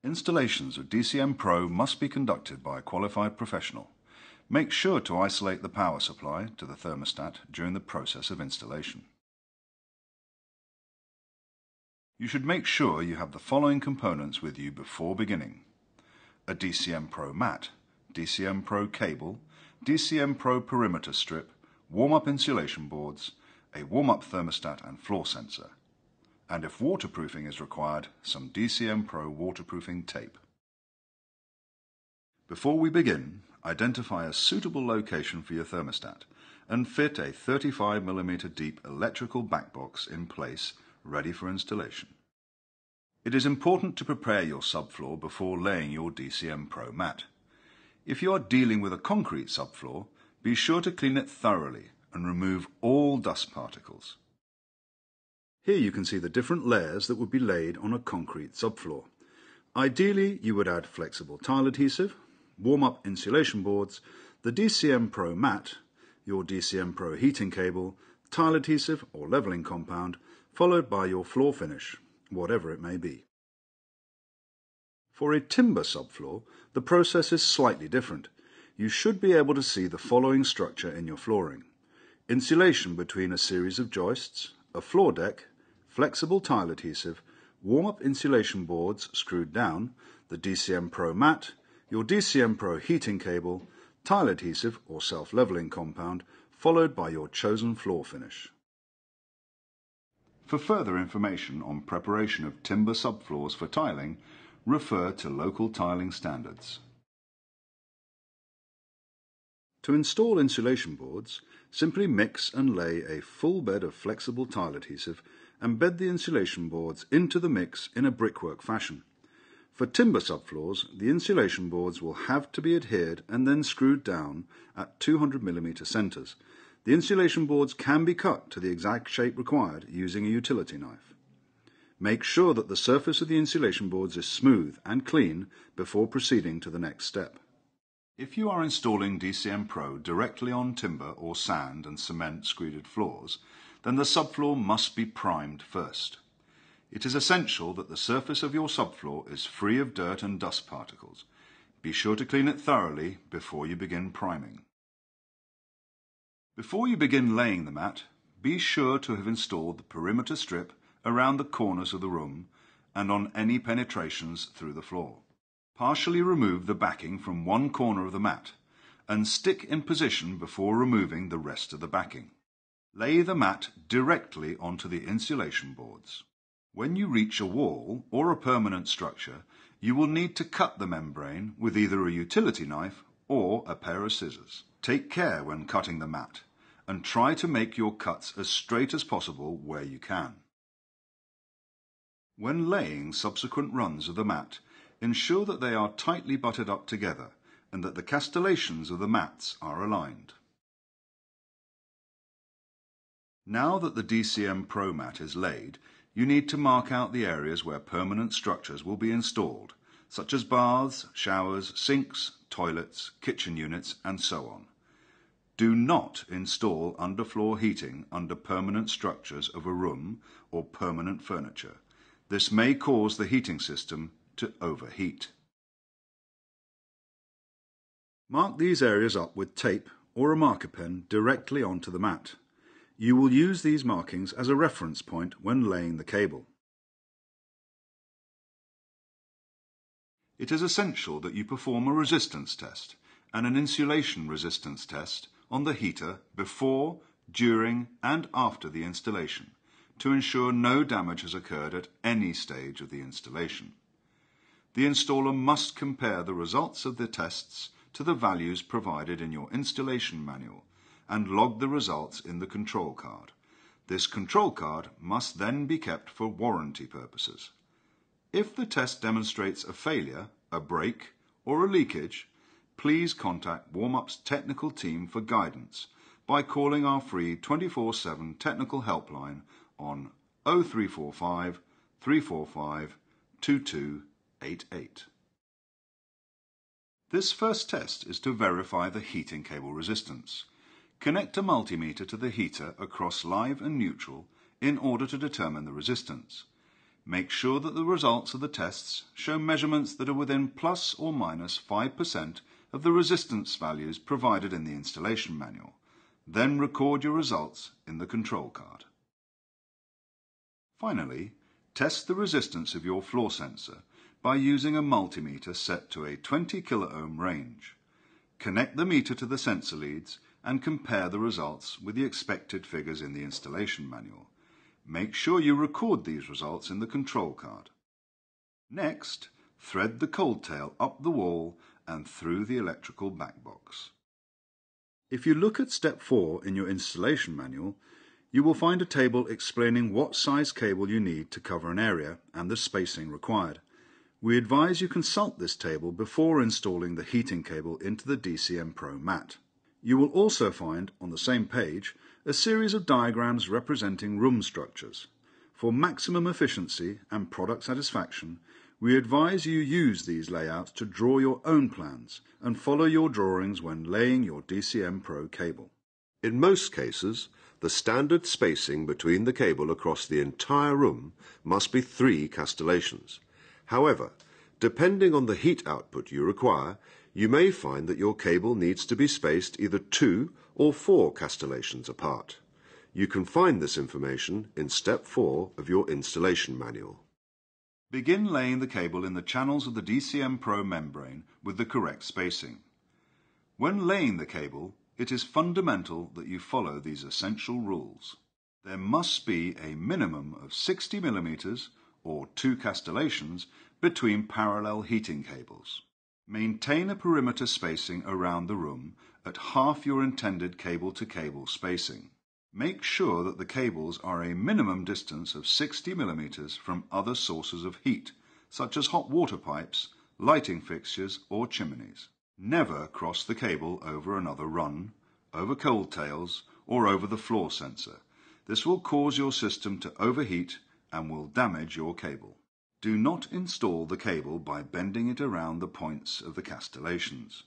Installations of DCM-PRO must be conducted by a qualified professional. Make sure to isolate the power supply to the thermostat during the process of installation. You should make sure you have the following components with you before beginning: a DCM-PRO mat, DCM-PRO cable, DCM-PRO perimeter strip, warm-up insulation boards, a warm-up thermostat and floor sensor, and if waterproofing is required, some DCM-PRO waterproofing tape. Before we begin, identify a suitable location for your thermostat and fit a 35mm deep electrical backbox in place ready for installation. It is important to prepare your subfloor before laying your DCM-PRO mat. If you are dealing with a concrete subfloor, be sure to clean it thoroughly and remove all dust particles. Here you can see the different layers that would be laid on a concrete subfloor. Ideally, you would add flexible tile adhesive, warm-up insulation boards, the DCM-PRO mat, your DCM-PRO heating cable, tile adhesive or leveling compound, followed by your floor finish, whatever it may be. For a timber subfloor, the process is slightly different. You should be able to see the following structure in your flooring: insulation between a series of joists, a floor deck, flexible tile adhesive, warm-up insulation boards screwed down, the DCM-PRO mat, your DCM-PRO heating cable, tile adhesive or self-leveling compound, followed by your chosen floor finish. For further information on preparation of timber subfloors for tiling, refer to local tiling standards. To install insulation boards, simply mix and lay a full bed of flexible tile adhesive and bed the insulation boards into the mix in a brickwork fashion. For timber subfloors, the insulation boards will have to be adhered and then screwed down at 200mm centres. The insulation boards can be cut to the exact shape required using a utility knife. Make sure that the surface of the insulation boards is smooth and clean before proceeding to the next step. If you are installing DCM-PRO directly on timber or sand and cement screeded floors, then the subfloor must be primed first. It is essential that the surface of your subfloor is free of dirt and dust particles. Be sure to clean it thoroughly before you begin priming. Before you begin laying the mat, be sure to have installed the perimeter strip around the corners of the room and on any penetrations through the floor. Partially remove the backing from one corner of the mat and stick in position before removing the rest of the backing. Lay the mat directly onto the insulation boards. When you reach a wall or a permanent structure, you will need to cut the membrane with either a utility knife or a pair of scissors. Take care when cutting the mat and try to make your cuts as straight as possible where you can. When laying subsequent runs of the mat, ensure that they are tightly butted up together and that the castellations of the mats are aligned. Now that the DCM-PRO mat is laid, you need to mark out the areas where permanent structures will be installed, such as baths, showers, sinks, toilets, kitchen units, and so on. Do not install underfloor heating under permanent structures of a room or permanent furniture. This may cause the heating system to overheat. Mark these areas up with tape or a marker pen directly onto the mat. You will use these markings as a reference point when laying the cable. It is essential that you perform a resistance test and an insulation resistance test on the heater before, during and after the installation to ensure no damage has occurred at any stage of the installation. The installer must compare the results of the tests to the values provided in your installation manual and log the results in the control card. This control card must then be kept for warranty purposes. If the test demonstrates a failure, a break, or a leakage, please contact Warm-Up's technical team for guidance by calling our free 24/7 technical helpline on 0345 345 2288. This first test is to verify the heating cable resistance. Connect a multimeter to the heater across live and neutral in order to determine the resistance. Make sure that the results of the tests show measurements that are within plus or minus 5% of the resistance values provided in the installation manual. Then record your results in the control card. Finally, test the resistance of your floor sensor by using a multimeter set to a 20 kiloohm range. Connect the meter to the sensor leads and compare the results with the expected figures in the installation manual. Make sure you record these results in the control card. Next, thread the cold tail up the wall and through the electrical back box. If you look at step 4 in your installation manual, you will find a table explaining what size cable you need to cover an area and the spacing required. We advise you consult this table before installing the heating cable into the DCM-PRO Mat. You will also find, on the same page, a series of diagrams representing room structures. For maximum efficiency and product satisfaction, we advise you use these layouts to draw your own plans and follow your drawings when laying your DCM-PRO cable. In most cases, the standard spacing between the cable across the entire room must be 3 castellations. However, depending on the heat output you require, you may find that your cable needs to be spaced either 2 or 4 castellations apart. You can find this information in step 4 of your installation manual. Begin laying the cable in the channels of the DCM-PRO membrane with the correct spacing. When laying the cable, it is fundamental that you follow these essential rules. There must be a minimum of 60 millimeters or 2 castellations between parallel heating cables. Maintain a perimeter spacing around the room at half your intended cable-to-cable spacing. Make sure that the cables are a minimum distance of 60 millimeters from other sources of heat, such as hot water pipes, lighting fixtures or chimneys. Never cross the cable over another run, over cold tails or over the floor sensor. This will cause your system to overheat and will damage your cable. Do not install the cable by bending it around the points of the castellations.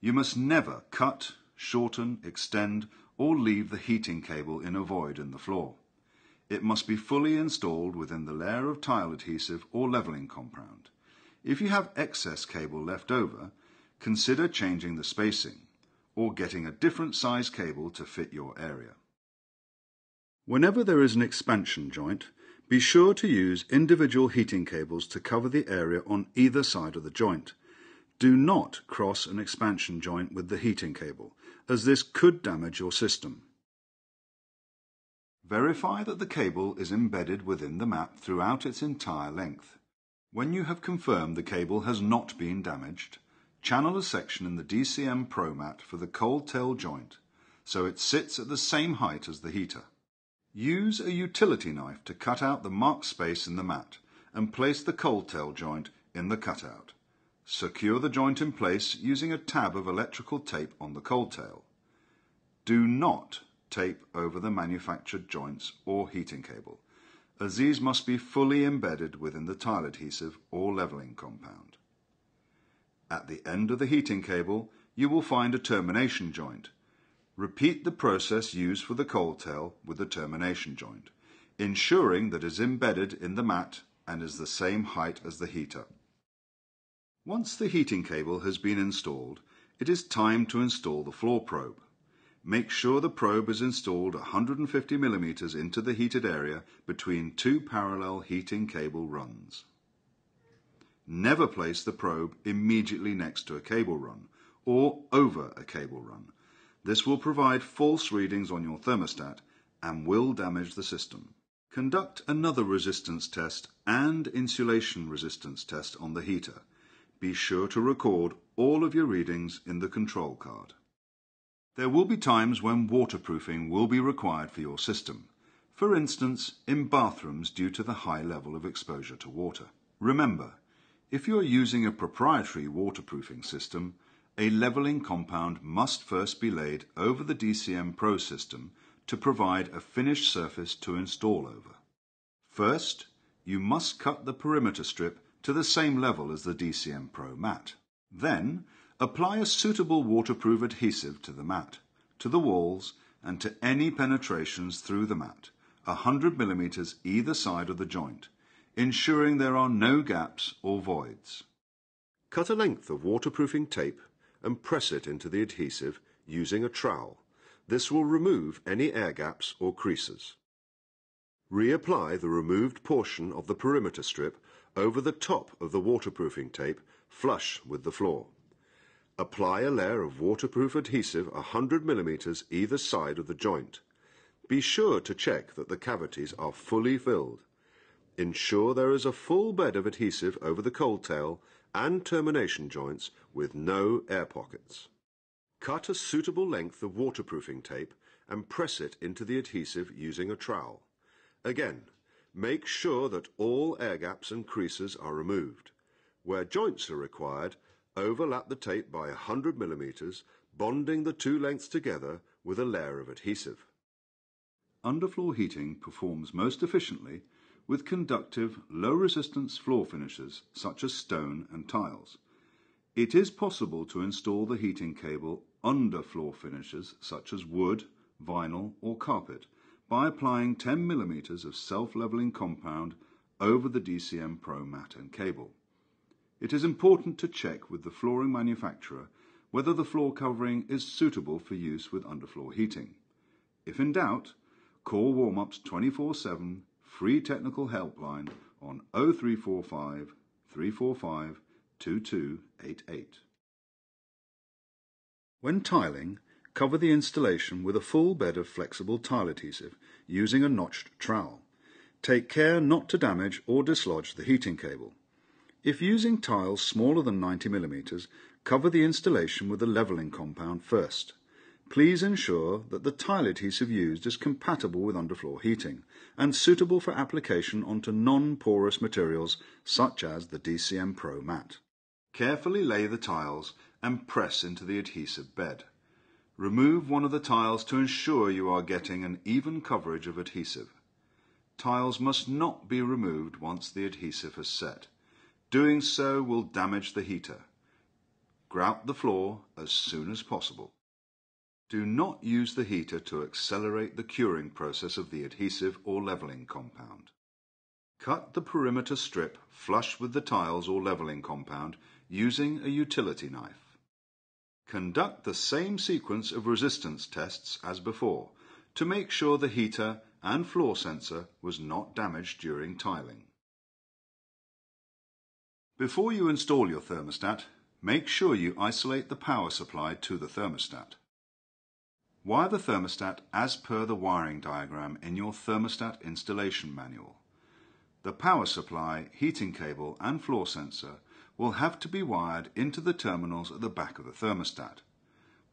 You must never cut, shorten, extend, or leave the heating cable in a void in the floor. It must be fully installed within the layer of tile adhesive or leveling compound. If you have excess cable left over, consider changing the spacing or getting a different size cable to fit your area. Whenever there is an expansion joint, be sure to use individual heating cables to cover the area on either side of the joint. Do not cross an expansion joint with the heating cable, as this could damage your system. Verify that the cable is embedded within the mat throughout its entire length. When you have confirmed the cable has not been damaged, channel a section in the DCM-PRO Mat for the cold tail joint, so it sits at the same height as the heater. Use a utility knife to cut out the marked space in the mat and place the cold tail joint in the cutout. Secure the joint in place using a tab of electrical tape on the cold tail. Do not tape over the manufactured joints or heating cable, as these must be fully embedded within the tile adhesive or leveling compound. At the end of the heating cable, you will find a termination joint. Repeat the process used for the cold tail with the termination joint, ensuring that it is embedded in the mat and is the same height as the heater. Once the heating cable has been installed, it is time to install the floor probe. Make sure the probe is installed 150 millimeters into the heated area between 2 parallel heating cable runs. Never place the probe immediately next to a cable run or over a cable run. This will provide false readings on your thermostat and will damage the system. Conduct another resistance test and insulation resistance test on the heater. Be sure to record all of your readings in the control card. There will be times when waterproofing will be required for your system, for instance in bathrooms due to the high level of exposure to water. Remember, if you are using a proprietary waterproofing system, a leveling compound must first be laid over the DCM-PRO system to provide a finished surface to install over. First, you must cut the perimeter strip to the same level as the DCM-PRO Mat. Then, apply a suitable waterproof adhesive to the mat, to the walls, and to any penetrations through the mat, 100 millimeters either side of the joint. ensuring there are no gaps or voids. Cut a length of waterproofing tape and press it into the adhesive using a trowel. This will remove any air gaps or creases. Reapply the removed portion of the perimeter strip over the top of the waterproofing tape, flush with the floor. Apply a layer of waterproof adhesive 100 mm either side of the joint. Be sure to check that the cavities are fully filled. Ensure there is a full bed of adhesive over the cold tail and termination joints with no air pockets. Cut a suitable length of waterproofing tape and press it into the adhesive using a trowel. Again, make sure that all air gaps and creases are removed. Where joints are required, overlap the tape by 100 mm, bonding the two lengths together with a layer of adhesive. Underfloor heating performs most efficiently with conductive, low-resistance floor finishes such as stone and tiles. It is possible to install the heating cable under floor finishes such as wood, vinyl or carpet by applying 10 mm of self-leveling compound over the DCM-PRO mat and cable. It is important to check with the flooring manufacturer whether the floor covering is suitable for use with underfloor heating. If in doubt, call Warm-Up's 24/7 free technical helpline on 0345 345 2288. When tiling, cover the installation with a full bed of flexible tile adhesive using a notched trowel. Take care not to damage or dislodge the heating cable. If using tiles smaller than 90 mm, cover the installation with a leveling compound first. Please ensure that the tile adhesive used is compatible with underfloor heating and suitable for application onto non-porous materials such as the DCM-PRO Mat. Carefully lay the tiles and press into the adhesive bed. Remove one of the tiles to ensure you are getting an even coverage of adhesive. Tiles must not be removed once the adhesive has set. Doing so will damage the heater. Grout the floor as soon as possible. Do not use the heater to accelerate the curing process of the adhesive or leveling compound. Cut the perimeter strip flush with the tiles or leveling compound using a utility knife. Conduct the same sequence of resistance tests as before to make sure the heater and floor sensor was not damaged during tiling. Before you install your thermostat, make sure you isolate the power supply to the thermostat. Wire the thermostat as per the wiring diagram in your thermostat installation manual. The power supply, heating cable and floor sensor will have to be wired into the terminals at the back of the thermostat.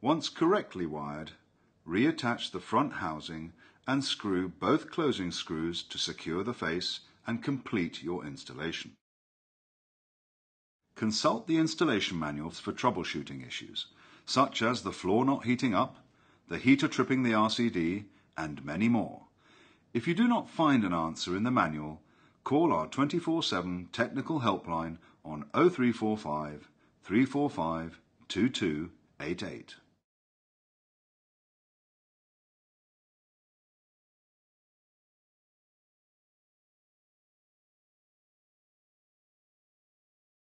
Once correctly wired, reattach the front housing and screw both closing screws to secure the face and complete your installation. Consult the installation manuals for troubleshooting issues, such as the floor not heating up, the heater tripping the RCD, and many more. If you do not find an answer in the manual, call our 24/7 technical helpline on 0345 345 2288.